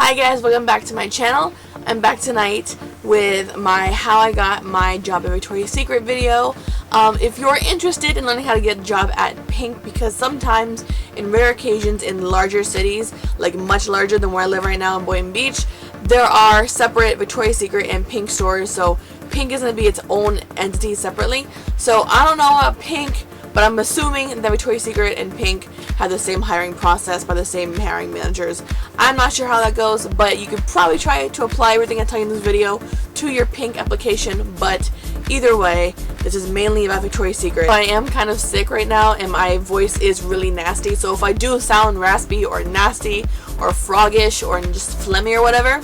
Hi guys, welcome back to my channel. I'm back tonight with my how I got my job at Victoria's Secret video. If you're interested in learning how to get a job at Pink, because sometimes in rare occasions in larger cities, like much larger than where I live right now in Boynton Beach, there are separate Victoria's Secret and Pink stores, so Pink is going to be its own entity separately. So I don't know about Pink, but I'm assuming that Victoria's Secret and Pink have the same hiring process by the same hiring managers. I'm not sure how that goes, but you could probably try to apply everything I tell you in this video to your Pink application. But either way, this is mainly about Victoria's Secret. I am kind of sick right now and my voice is really nasty, so if I do sound raspy or nasty or froggish or just phlegmy or whatever,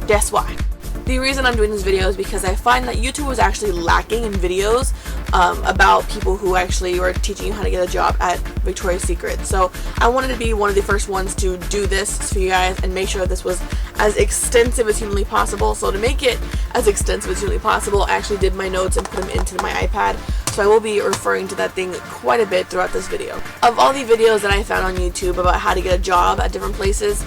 guess why? The reason I'm doing this video is because I find that YouTube was actually lacking in videos about people who actually were teaching you how to get a job at Victoria's Secret. So I wanted to be one of the first ones to do this for you guys and make sure this was as extensive as humanly possible. So to make it as extensive as humanly possible, I actually did my notes and put them into my iPad. So I will be referring to that thing quite a bit throughout this video. Of all the videos that I found on YouTube about how to get a job at different places,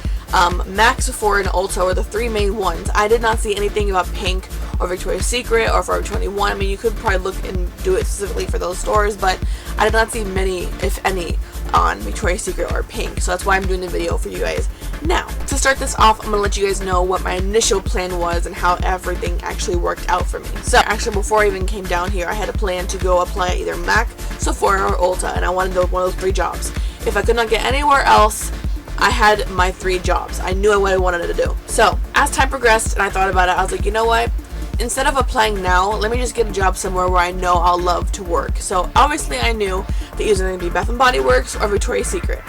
Max, Sephora, and Ulta were the three main ones. I did not see anything about Pink or Victoria's Secret or Forever 21. I mean, you could probably look and do it specifically for those stores, but I did not see many, if any, on Victoria's Secret or Pink. So that's why I'm doing the video for you guys. Now, to start this off, I'm going to let you guys know what my initial plan was and how everything actually worked out for me. So actually, before I even came down here, I had a plan to go apply at either MAC, Sephora, or Ulta, and I wanted one of those three jobs. If I could not get anywhere else, I had my three jobs. I knew what I wanted to do. So as time progressed and I thought about it, I was like, you know what? Instead of applying now, let me just get a job somewhere where I know I'll love to work. So obviously I knew that it was going to be Bath & Body Works or Victoria's Secret.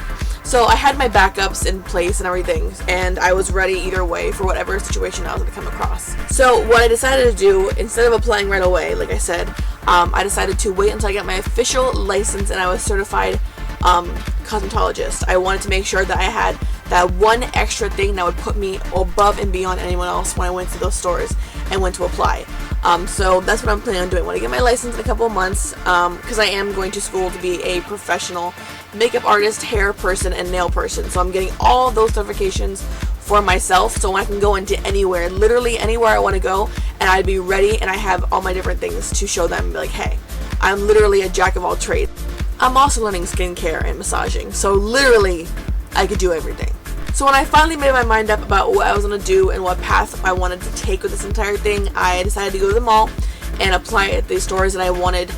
So I had my backups in place and everything, and I was ready either way for whatever situation I was going to come across. So what I decided to do, instead of applying right away, like I said, I decided to wait until I got my official license and I was certified cosmetologist. I wanted to make sure that I had that one extra thing that would put me above and beyond anyone else when I went to those stores and went to apply. So that's what I'm planning on doing. When I get my license in a couple of months, because I am going to school to be a professional makeup artist, hair person, and nail person. So I'm getting all those certifications for myself, so I can go into anywhere, literally anywhere I want to go, and I'd be ready and I have all my different things to show them, be like, hey, I'm literally a jack of all trades. I'm also learning skincare and massaging, so literally I could do everything. So when I finally made my mind up about what I was going to do and what path I wanted to take with this entire thing, I decided to go to the mall and apply at the stores that I wanted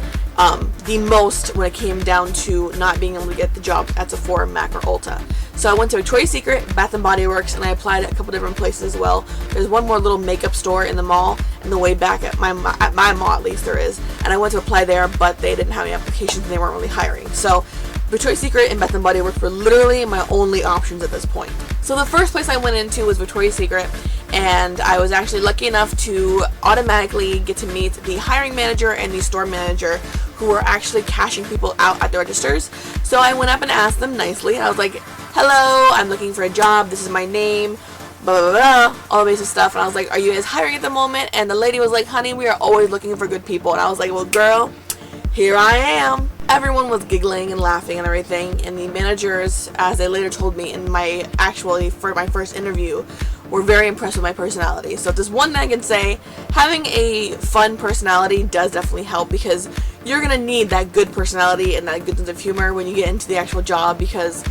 the most when it came down to not being able to get the job at Sephora, MAC, or Ulta. So I went to Victoria's Secret, Bath & Body Works, and I applied at a couple different places as well. There's one more little makeup store in the mall, and the way back at my mall at least there is. And I went to apply there, but they didn't have any applications and they weren't really hiring. So Victoria's Secret and Bath & Body Works were literally my only options at this point. So the first place I went into was Victoria's Secret, and I was actually lucky enough to automatically get to meet the hiring manager and the store manager who were actually cashing people out at the registers. So I went up and asked them nicely. I was like, hello, I'm looking for a job, this is my name, blah blah blah, all the basic stuff. And I was like, are you guys hiring at the moment? And the lady was like, honey, we are always looking for good people. And I was like, well girl, here I am. Everyone was giggling and laughing and everything, and the managers, as they later told me in my for my first interview, were very impressed with my personality. So if there's one thing I can say, having a fun personality does definitely help, because you're gonna need that good personality and that good sense of humor when you get into the actual job, because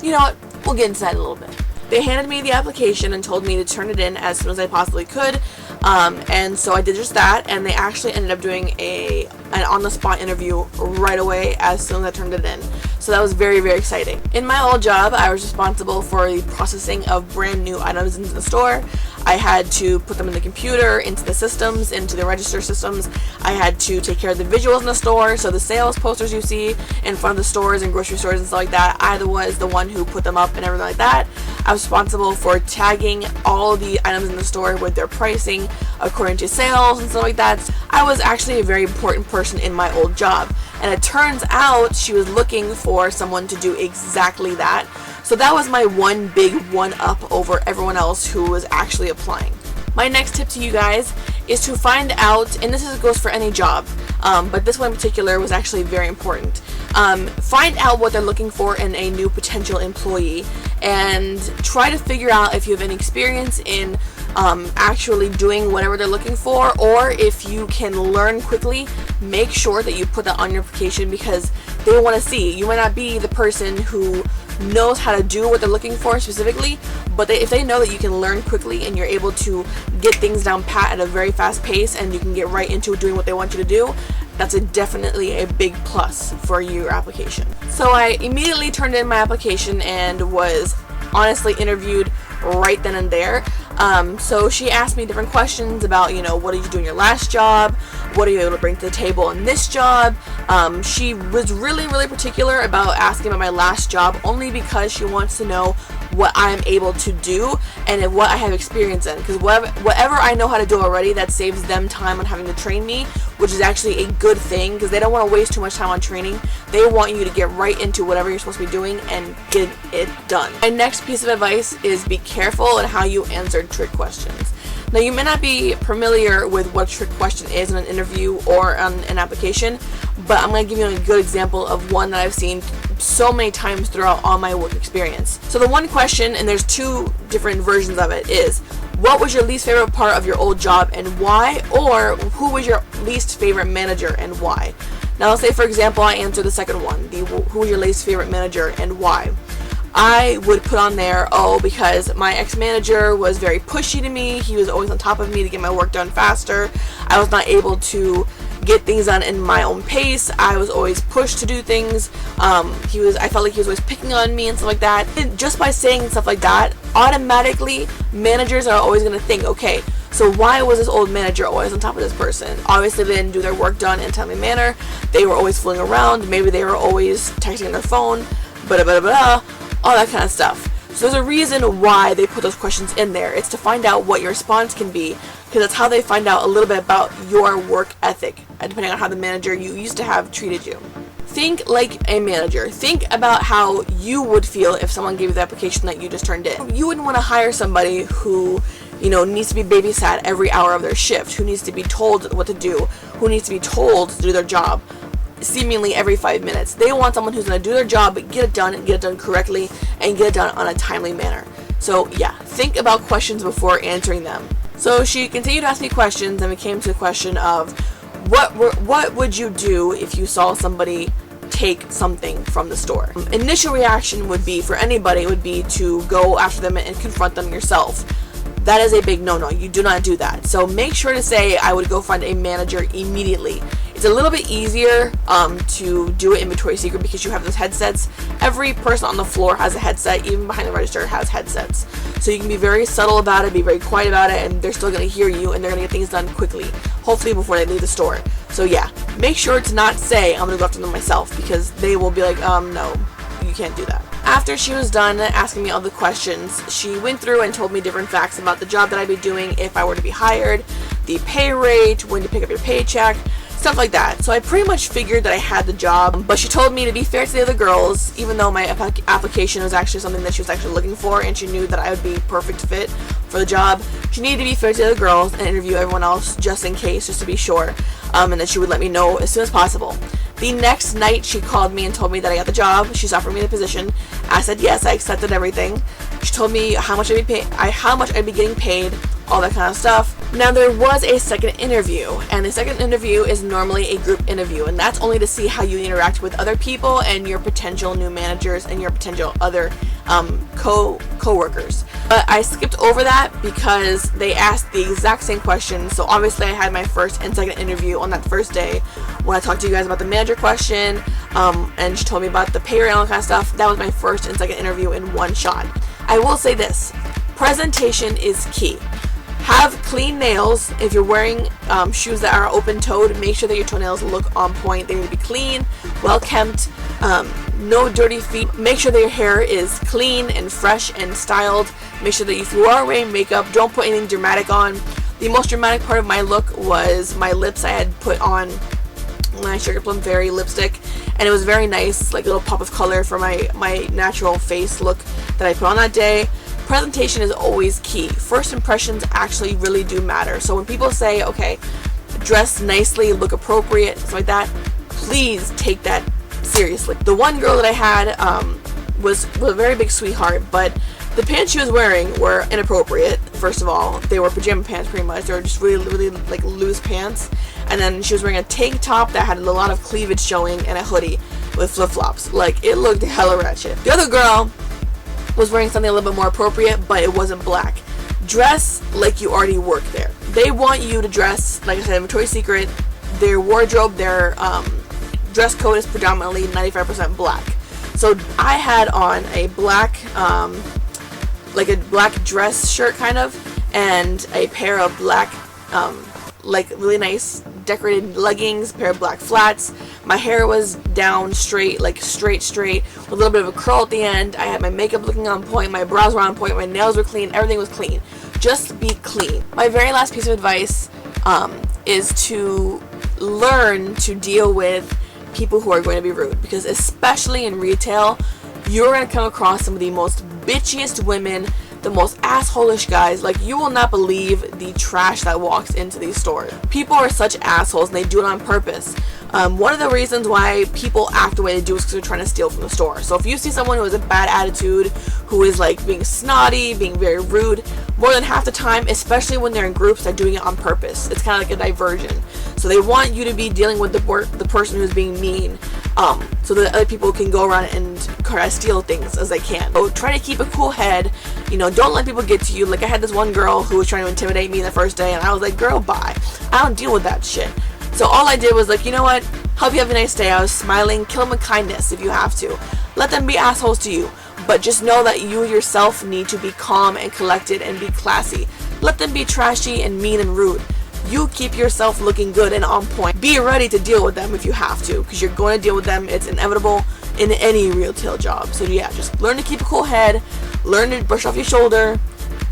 you know what, we'll get into that in a little bit. They handed me the application and told me to turn it in as soon as I possibly could, and so I did just that, and they actually ended up doing an on-the-spot interview right away as soon as I turned it in. So that was very, very exciting. In my old job, I was responsible for the processing of brand new items into the store. I had to put them in the computer, into the systems, into the register systems. I had to take care of the visuals in the store, so the sales posters you see in front of the stores and grocery stores and stuff like that, I was the one who put them up and everything like that. I was responsible for tagging all the items in the store with their pricing according to sales and stuff like that. I was actually a very important person in my old job, and it turns out she was looking for someone to do exactly that. So that was my one big one-up over everyone else who was actually applying. My next tip to you guys is to find out, and this goes for any job, but this one in particular was actually very important. Find out what they're looking for in a new potential employee and try to figure out if you have any experience in actually doing whatever they're looking for, or if you can learn quickly. Make sure that you put that on your application, because they want to see. You might not be the person who knows how to do what they're looking for specifically, but if they know that you can learn quickly and you're able to get things down pat at a very fast pace, and you can get right into doing what they want you to do, that's definitely a big plus for your application. So I immediately turned in my application and was honestly interviewed right then and there. So she asked me different questions about, what did you do in your last job? What are you able to bring to the table in this job? She was really, really particular about asking about my last job, only because she wants to know what I'm able to do and what I have experience in. Because whatever I know how to do already, that saves them time on having to train me, which is actually a good thing, because they don't want to waste too much time on training. They want you to get right into whatever you're supposed to be doing and get it done. My next piece of advice is be careful in how you answer trick questions. Now, you may not be familiar with what a trick question is in an interview or on an application, but I'm going to give you a good example of one that I've seen so many times throughout all my work experience. So the one question, and there's two different versions of it, is what was your least favorite part of your old job and why? Or who was your least favorite manager and why? Now, let's say, for example, I answer the second one, who was your least favorite manager and why? I would put on there, because my ex-manager was very pushy to me. He was always on top of me to get my work done faster. I was not able to get things done in my own pace. I was always pushed to do things. I felt like he was always picking on me and stuff like that. And just by saying stuff like that, automatically managers are always going to think, okay, so why was this old manager always on top of this person? Obviously, they didn't do their work done in a timely manner. They were always fooling around. Maybe they were always texting on their phone, all that kind of stuff. So there's a reason why they put those questions in there. It's to find out what your response can be, because that's how they find out a little bit about your work ethic, depending on how the manager you used to have treated you. Think like a manager. Think about how you would feel if someone gave you the application that you just turned in. You wouldn't want to hire somebody who, needs to be babysat every hour of their shift, who needs to be told what to do, who needs to be told to do their job seemingly every 5 minutes. They want someone who's going to do their job, but get it done and get it done correctly and get it done on a timely manner. So yeah, think about questions before answering them. So she continued to ask me questions, and we came to the question of what would you do if you saw somebody take something from the store? Initial reaction would be, for anybody, would be to go after them and confront them yourself. That is a big no-no. You do not do that. So make sure to say, I would go find a manager immediately. It's a little bit easier to do it in Victoria's Secret because you have those headsets. Every person on the floor has a headset, even behind the register has headsets. So you can be very subtle about it, be very quiet about it, and they're still going to hear you, and they're going to get things done quickly, hopefully before they leave the store. So yeah, make sure to not say, I'm going to go after them myself, because they will be like, no, you can't do that. After she was done asking me all the questions, she went through and told me different facts about the job that I'd be doing if I were to be hired, the pay rate, when to pick up your paycheck, stuff like that. So I pretty much figured that I had the job, but she told me to be fair to the other girls, even though my application was actually something that she was actually looking for, and she knew that I would be perfect fit for the job. She needed to be fair to the other girls and interview everyone else just in case, just to be sure, and then she would let me know as soon as possible. The next night, she called me and told me that I got the job. She's offered me the position. I said yes, I accepted everything. She told me how much I'd be getting paid, all that kind of stuff. Now, there was a second interview, and the second interview is normally a group interview, and that's only to see how you interact with other people and your potential new managers and your potential other co-workers. But I skipped over that because they asked the exact same question. So obviously I had my first and second interview on that first day when I talked to you guys about the manager question, and she told me about the pay rate and all that kind of stuff. That was my first and second interview in one shot. I will say this, presentation is key. Have clean nails. If you're wearing shoes that are open-toed, make sure that your toenails look on point. They need to be clean, well-kempt, no dirty feet. Make sure that your hair is clean and fresh and styled. Make sure that if you are wearing makeup, don't put anything dramatic on. The most dramatic part of my look was my lips. I had put on my Sugar Plum Fairy lipstick, and it was very nice, like a little pop of color for my natural face look that I put on that day. Presentation is always key. First impressions actually really do matter. So when people say, okay, dress nicely, look appropriate, stuff like that, please take that seriously. The one girl that I had was a very big sweetheart, but the pants she was wearing were inappropriate. First of all, they were pajama pants pretty much. They were just really like loose pants. And then she was wearing a tank top that had a lot of cleavage showing and a hoodie with flip-flops. Like, it looked hella ratchet. The other girl was wearing something a little bit more appropriate, but it wasn't black. Dress like you already work there. They want you to dress, like I said, Victoria's Secret. Their wardrobe, their dress code is predominantly 95% black. So I had on a black, like a black dress shirt kind of, and a pair of black, like really nice decorated leggings, pair of black flats. My hair was down straight, like straight, with a little bit of a curl at the end. I had my makeup looking on point, my brows were on point, my nails were clean, everything was clean. Just be clean. My very last piece of advice is to learn to deal with people who are going to be rude, because especially in retail, you're going to come across some of the most bitchiest women, the most asshole-ish guys. Like, you will not believe the trash that walks into these stores. People are such assholes, and they do it on purpose. One of the reasons why people act the way they do is because they're trying to steal from the store. So if you see someone who has a bad attitude, who is like being snotty, being very rude, more than half the time, especially when they're in groups, they're doing it on purpose. It's kind of like a diversion. So they want you to be dealing with the person who's being mean, so that other people can go around and try to steal things as they can. So try to keep a cool head. You know, don't let people get to you. Like, I had this one girl who was trying to intimidate me the first day, and I was like, girl, bye. I don't deal with that shit. So all I did was like, you know what? Hope you have a nice day. I was smiling. Kill them with kindness if you have to. Let them be assholes to you. But just know that you yourself need to be calm and collected and be classy. Let them be trashy and mean and rude. You keep yourself looking good and on point. Be ready to deal with them if you have to, because you're going to deal with them. It's inevitable in any retail job. So yeah, just learn to keep a cool head. Learn to brush off your shoulder,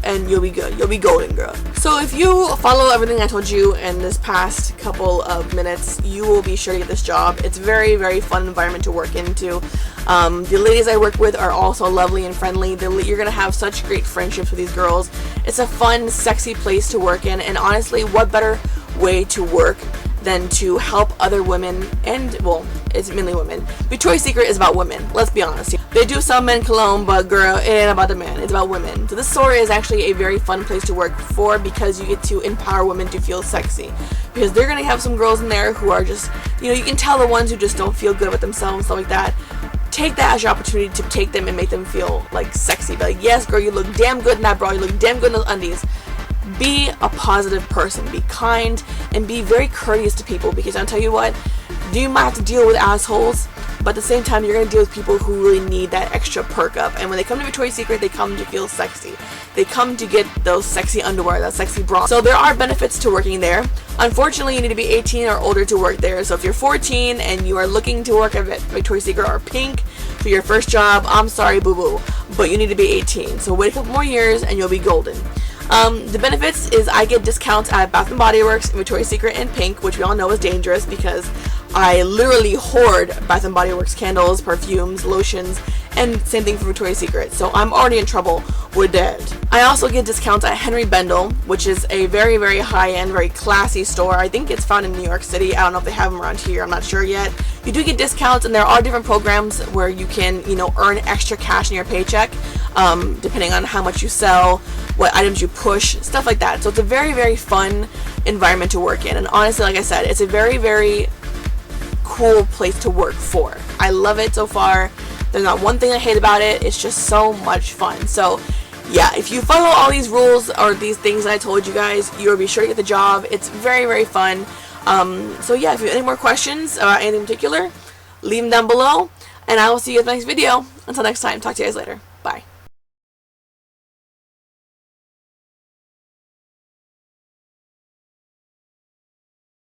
and you'll be good. You'll be golden, girl. So if you follow everything I told you in this past couple of minutes, you will be sure to get this job. It's a very fun environment to work into. The ladies I work with are also lovely and friendly. You're going to have such great friendships with these girls. It's a fun, sexy place to work in, and honestly, what better way to work than to help other women, and, well, it's mainly women. Victoria's Secret is about women, let's be honest. They do sell men cologne, but girl, it ain't about the man, it's about women. So this store is actually a very fun place to work for, because you get to empower women to feel sexy. Because they're going to have some girls in there who are just, you know, you can tell the ones who just don't feel good with themselves and stuff like that. Take that as your opportunity to take them and make them feel like sexy. Be like, yes girl, you look damn good in that bra, you look damn good in those undies. Be a positive person, be kind, and be very courteous to people, because I'll tell you what, you might have to deal with assholes, but at the same time, you're going to deal with people who really need that extra perk up. And when they come to Victoria's Secret, they come to feel sexy. They come to get those sexy underwear, that sexy bra. So there are benefits to working there. Unfortunately, you need to be 18 or older to work there. So if you're 14 and you are looking to work at Victoria's Secret or Pink for your first job, I'm sorry, boo-boo, but you need to be 18. So wait a couple more years and you'll be golden. The benefits is I get discounts at Bath & Body Works, Victoria's Secret, and Pink, which we all know is dangerous because I literally hoard Bath & Body Works candles, perfumes, lotions, and same thing for Victoria's Secret, so I'm already in trouble with that. I also get discounts at Henry Bendel, which is a very high-end, very classy store. I think it's found in New York City. I don't know if they have them around here. I'm not sure yet. You do get discounts, and there are different programs where you can, you know, earn extra cash in your paycheck, depending on how much you sell, what items you push, stuff like that. So it's a very fun environment to work in, and honestly, like I said, it's a very cool place to work for. I love it so far. There's not one thing I hate about it. It's just so much fun. So yeah, if you follow all these rules or these things that I told you guys, you'll be sure to get the job. It's very fun. So yeah, if you have any more questions about anything in particular, leave them down below, and I will see you in the next video. Until next time, talk to you guys later. Bye.